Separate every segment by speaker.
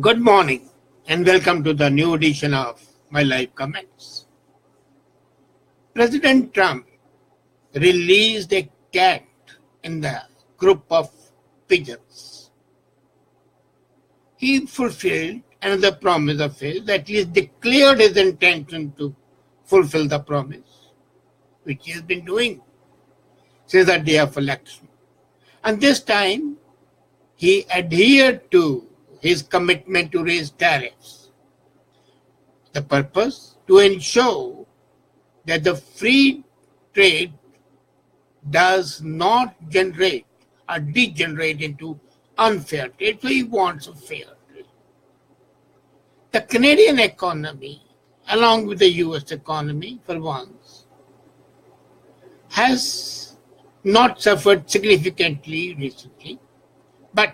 Speaker 1: Good morning and welcome to the new edition of my live comments. President Trump released a cat in the group of pigeons. He fulfilled another promise of his, that he has declared his intention to fulfill the promise, which he has been doing since the day of election. And this time, he adhered to his commitment to raise tariffs. The purpose? To ensure that the free trade does not generate or degenerate into unfair trade. So he wants a fair trade. The Canadian economy, along with the US economy for once, has not suffered significantly recently, but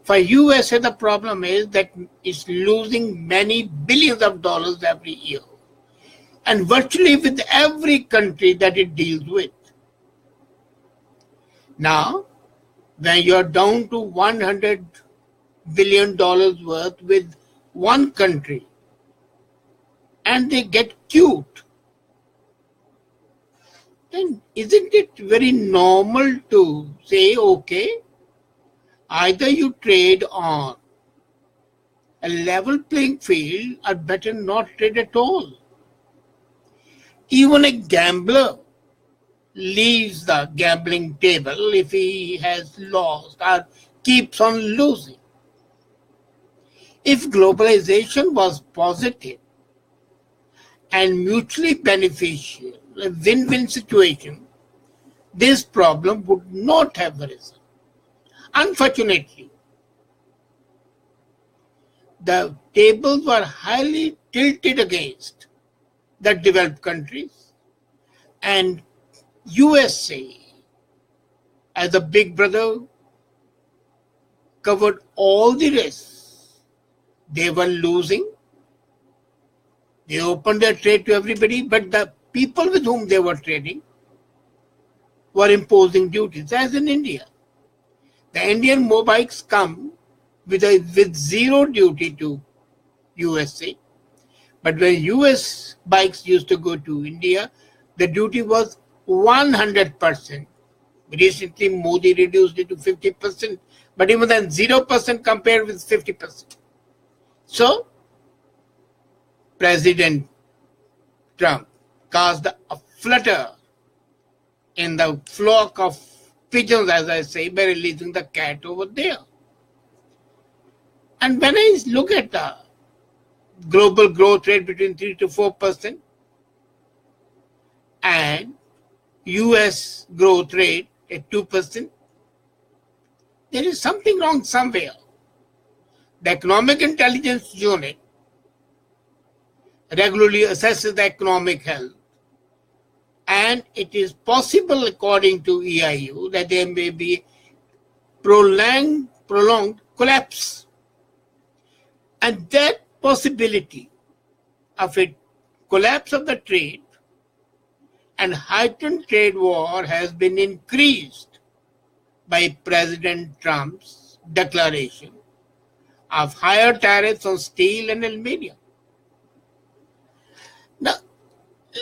Speaker 1: for USA, the problem is that it's losing many billions of dollars every year, and virtually with every country that it deals with. Now, when you're down to $100 billion worth with one country, and they get cute, then isn't it very normal to say, okay, either you trade on a level playing field or better not trade at all. Even a gambler leaves the gambling table if he has lost or keeps on losing. If globalization was positive and mutually beneficial, a win-win situation, this problem would not have arisen. Unfortunately, the tables were highly tilted against the developed countries, and USA, as a big brother, covered all the risks. They were losing. They opened their trade to everybody, but the people with whom they were trading were imposing duties, as in India. The Indian mobiles come with zero duty to USA. But when US bikes used to go to India, the duty was 100%. Recently, Modi reduced it to 50%, but even then 0% compared with 50%. So, President Trump caused a flutter in the flock of pigeons, as I say, by releasing the cat over there. And when I look at the global growth rate between 3 to 4% and US growth rate at 2%, there is something wrong somewhere. The Economic Intelligence Unit regularly assesses the economic health, and it is possible, according to EIU, that there may be prolonged collapse. And that possibility of a collapse of the trade and heightened trade war has been increased by President Trump's declaration of higher tariffs on steel and aluminum. Now,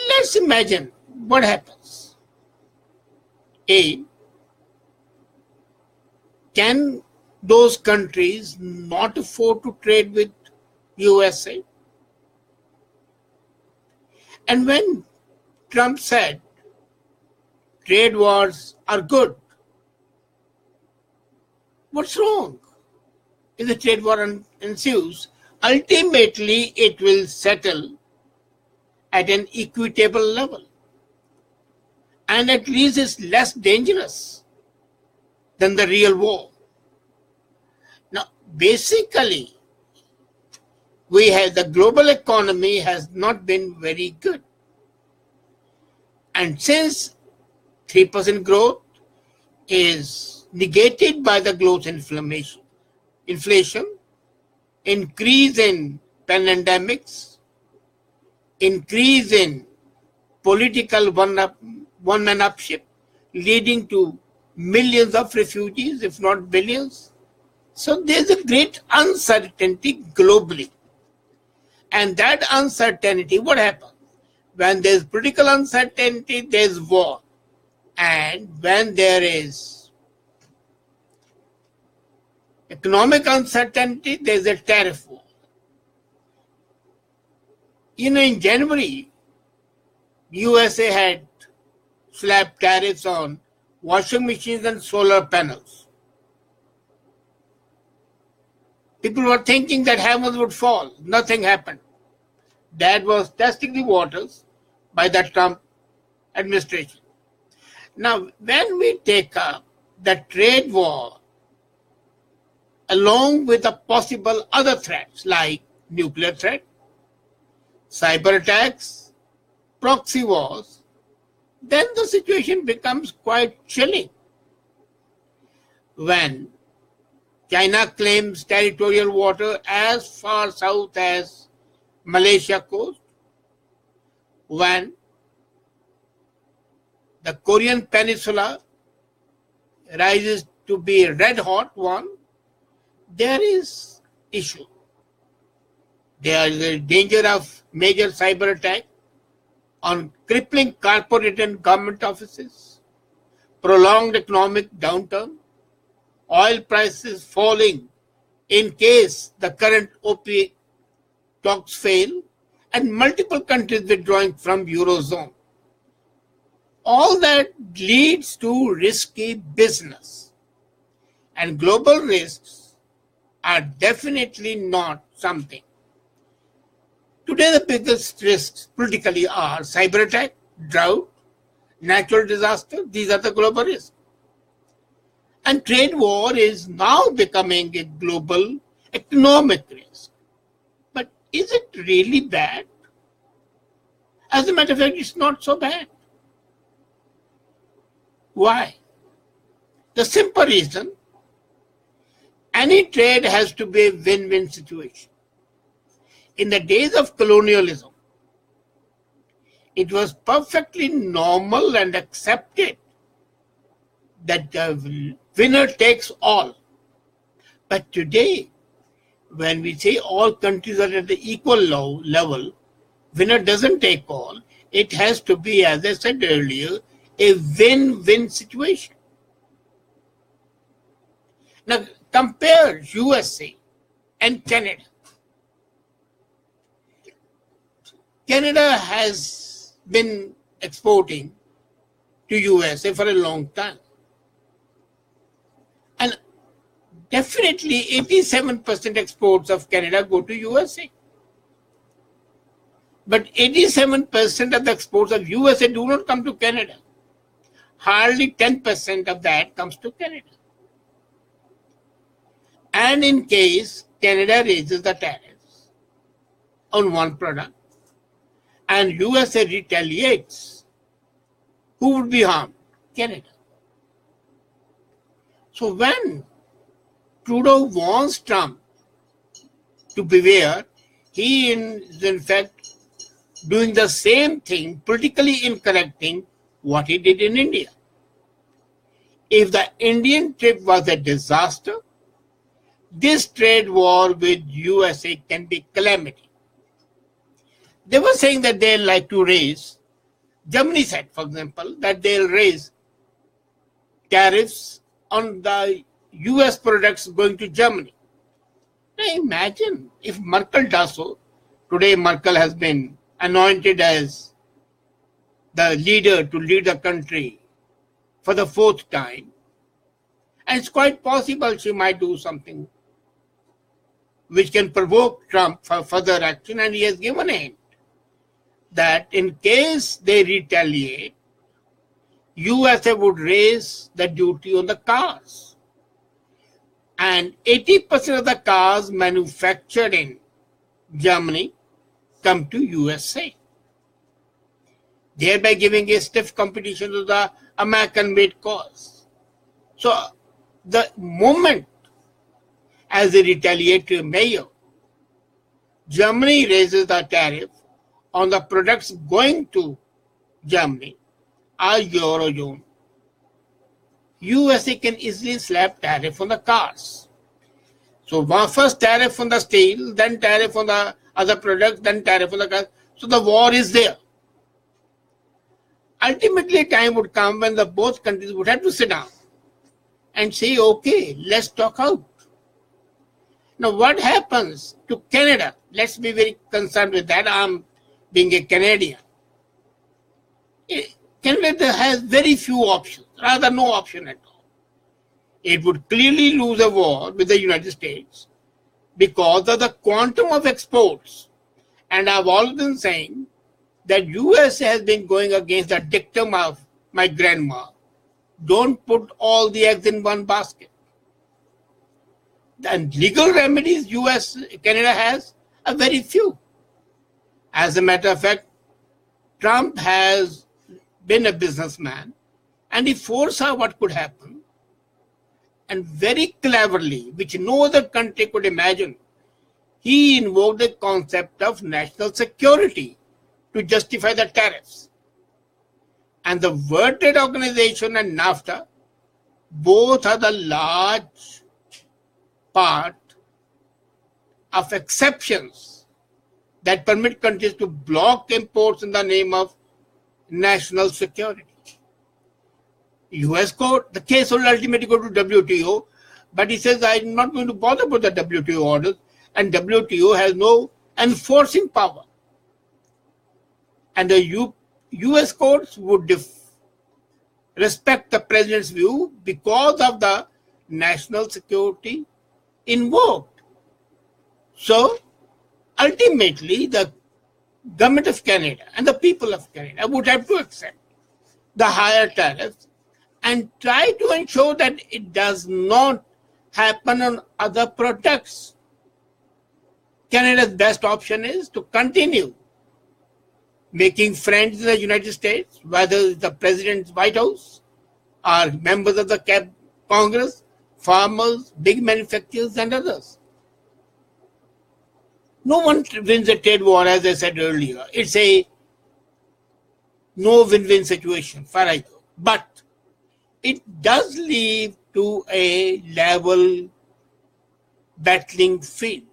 Speaker 1: let's imagine what happens. A, can those countries not afford to trade with USA? And when Trump said trade wars are good, what's wrong? If the trade war ensues, ultimately it will settle at an equitable level. And at least it's less dangerous than the real war. Now, basically, the global economy has not been very good. And since 3% growth is negated by the growth inflation, increase in pandemics, increase in political one-man-upship, leading to millions of refugees, if not billions, So there's a great uncertainty globally. And that uncertainty, what happens? When there's political uncertainty, there's war. And when there is economic uncertainty, there's a tariff war. In January, USA had slapped tariffs on washing machines and solar panels. People were thinking that heavens would fall. Nothing happened. That was testing the waters by the Trump administration. Now, when we take up the trade war along with the possible other threats like nuclear threat, cyber attacks, proxy wars, then the situation becomes quite chilling. When China claims territorial water as far south as Malaysia coast, when the Korean peninsula rises to be a red hot one, there is issue. There is a danger of major cyber attack on crippling corporate and government offices, prolonged economic downturn, oil prices falling in case the current OPEC talks fail, and multiple countries withdrawing from Eurozone. All that leads to risky business. And global risks are definitely not something. Today the biggest risks politically are cyber attack, drought, natural disaster. These are the global risks. And trade war is now becoming a global economic risk. But is it really bad? As a matter of fact, it's not so bad. Why? The simple reason, any trade has to be a win-win situation. In the days of colonialism, it was perfectly normal and accepted that the winner takes all. But today, when we say all countries are at the equal level, winner doesn't take all. It has to be, as I said earlier, a win-win situation. Now, compare USA and Canada. Canada has been exporting to USA for a long time. And definitely 87% exports of Canada go to USA. But 87% of the exports of USA do not come to Canada. Hardly 10% of that comes to Canada. And in case Canada raises the tariffs on one product and USA retaliates, who would be harmed? Canada. So when Trudeau wants Trump to beware, he is in fact doing the same thing, politically incorrecting what he did in India. If the Indian trip was a disaster, this trade war with USA can be calamity. They were saying that they'll like to raise, Germany said, for example, that they'll raise tariffs on the US products going to Germany. Now imagine if Merkel does so. Today Merkel has been anointed as the leader to lead the country for the fourth time. And it's quite possible she might do something which can provoke Trump for further action, and he has given a hint that in case they retaliate, USA would raise the duty on the cars. And 80% of the cars manufactured in Germany come to USA, thereby giving a stiff competition to the American-made cars. So the moment as a retaliatory measure, Germany raises the tariff on the products going to Germany or Eurozone, USA can easily slap tariff on the cars. So first tariff on the steel, then tariff on the other products, then tariff on the gas. So the war is there. Ultimately, time would come when the both countries would have to sit down and say, okay, let's talk out. Now, what happens to Canada? Let's be very concerned with that. I'm being a Canadian. Canada has very few options, rather no option at all. It would clearly lose a war with the United States because of the quantum of exports. And I've always been saying that US has been going against the dictum of my grandma. Don't put all the eggs in one basket. And legal remedies Canada has are very few. As a matter of fact, Trump has been a businessman and he foresaw what could happen. And very cleverly, which no other country could imagine, he invoked the concept of national security to justify the tariffs. And the World Trade Organization and NAFTA both are the large part of exceptions that permit countries to block imports in the name of national security. US court, the case will ultimately go to WTO, but he says, I'm not going to bother with the WTO orders, and WTO has no enforcing power. And the US courts would respect the president's view because of the national security invoked. So, ultimately, the government of Canada and the people of Canada would have to accept the higher tariffs and try to ensure that it does not happen on other products. Canada's best option is to continue making friends in the United States, whether it's the president's White House or members of the Congress, farmers, big manufacturers, and others. No one wins a trade war, as I said earlier. It's a no win-win situation, far I go. But it does lead to a level battling field.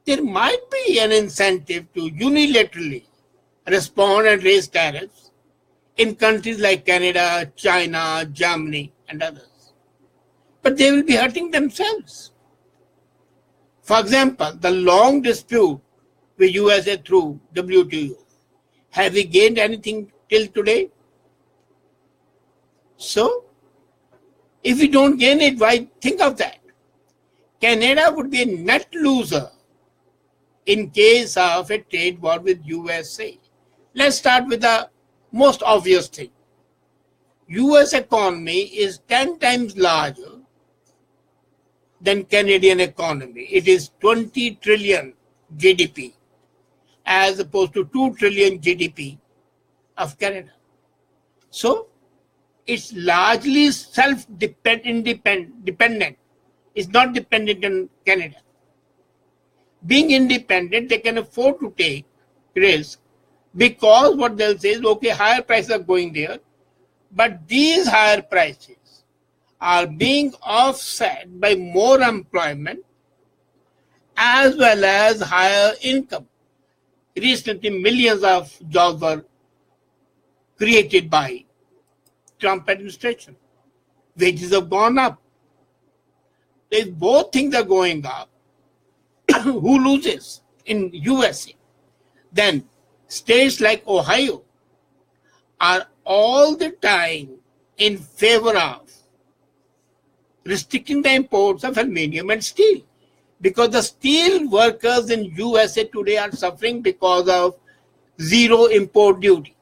Speaker 1: There might be an incentive to unilaterally respond and raise tariffs in countries like Canada, China, Germany, and others. But they will be hurting themselves. For example, the long dispute with USA through WTO. Have we gained anything till today? So, if we don't gain it, why think of that? Canada would be a net loser in case of a trade war with USA. Let's start with the most obvious thing. US economy is 10 times larger than Canadian economy. It is 20 trillion GDP as opposed to 2 trillion GDP of Canada. So, it's largely self-dependent. It's not dependent on Canada. Being independent, they can afford to take risk because what they'll say is, okay, higher prices are going there, but these higher prices are being offset by more employment as well as higher income. Recently, millions of jobs were created by Trump administration. Wages have gone up. If both things are going up, who loses in USA? Then states like Ohio are all the time in favor of restricting the imports of aluminum and steel, because the steel workers in USA today are suffering because of zero import duty.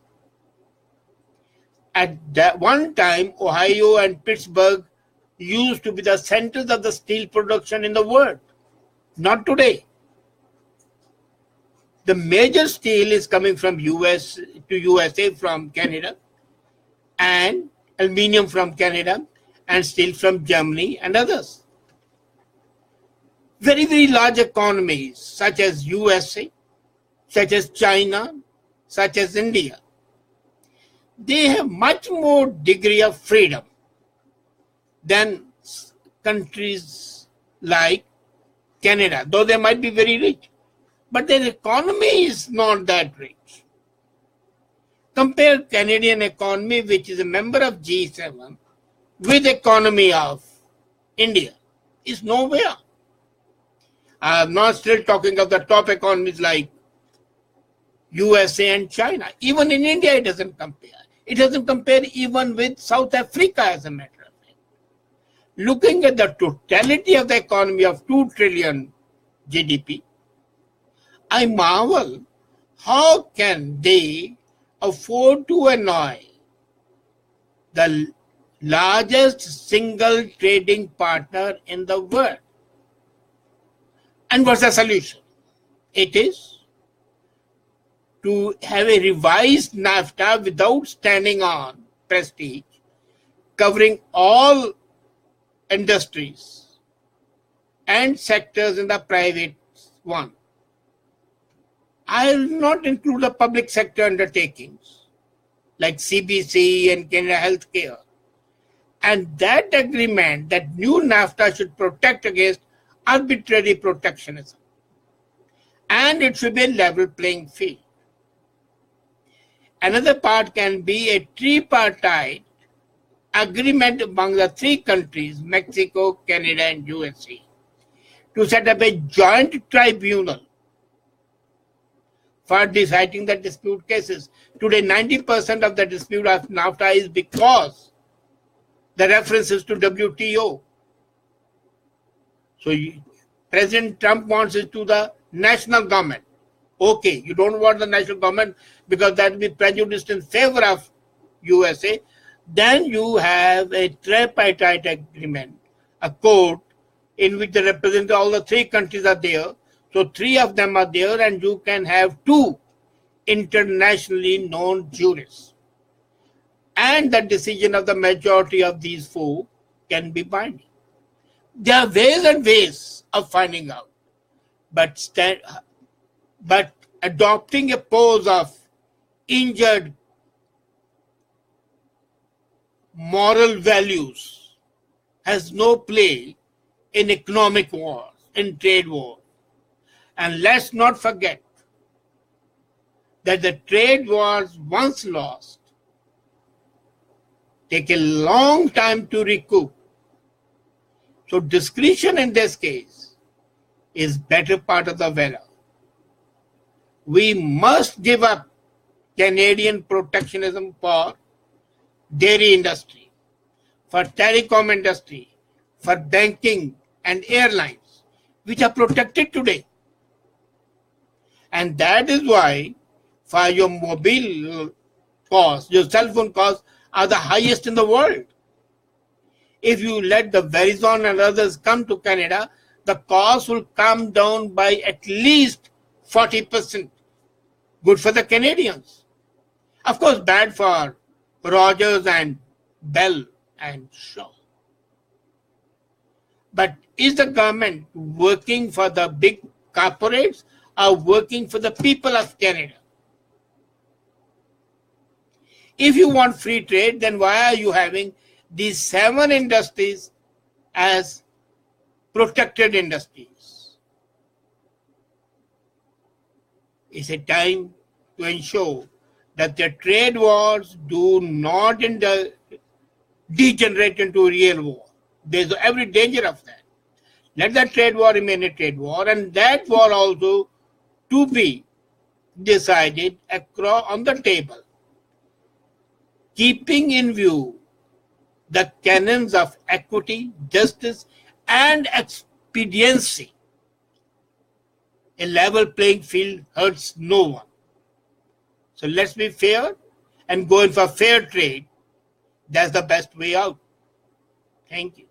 Speaker 1: At that one time, Ohio and Pittsburgh used to be the centers of the steel production in the world. Not today. The major steel is coming from US to USA from Canada, and aluminum from Canada, and steel from Germany and others. Very, very large economies such as USA, such as China, such as India, they have much more degree of freedom than countries like Canada, though they might be very rich, but their economy is not that rich. Compare Canadian economy, which is a member of G7, with economy of India. It's nowhere. I'm not still talking of the top economies like USA and China. Even in India, it doesn't compare. It doesn't compare even with South Africa, as a matter of fact. Looking at the totality of the economy of 2 trillion GDP, I marvel how can they afford to annoy the largest single trading partner in the world. And what's the solution? It is to have a revised NAFTA without standing on prestige, covering all industries and sectors in the private one. I will not include the public sector undertakings like CBC and Canada Healthcare. And that agreement, that new NAFTA should protect against arbitrary protectionism. And it should be a level playing field. Another part can be a tripartite agreement among the 3 countries, Mexico, Canada, and USA, to set up a joint tribunal for deciding the dispute cases. Today, 90% of the dispute of NAFTA is because the references to WTO. So President Trump wants it to the national government. Okay, you don't want the national government because that will be prejudiced in favor of USA. Then you have a tripartite agreement, a court in which the representatives of all the 3 countries are there. So 3 of them are there, and you can have 2 internationally known jurists. And the decision of the majority of these 4 can be binding. There are ways and ways of finding out. But adopting a pose of injured moral values has no play in economic wars, in trade wars. And let's not forget that the trade wars once lost take a long time to recoup. So discretion in this case is better part of the valor. We must give up Canadian protectionism for dairy industry, for telecom industry, for banking and airlines, which are protected today. And that is why for your mobile costs, your cell phone costs are the highest in the world. If you let the Verizon and others come to Canada, the cost will come down by at least 40%. Good for the Canadians. Of course, bad for Rogers and Bell and Shaw. But is the government working for the big corporates or working for the people of Canada? If you want free trade, then why are you having these 7 industries as protected industries? It's a time to ensure that the trade wars do not degenerate into real war. There's every danger of that. Let the trade war remain a trade war, and that war also to be decided across on the table, keeping in view the canons of equity, justice, and expediency. A level playing field hurts no one. So let's be fair and go in for fair trade. That's the best way out. Thank you.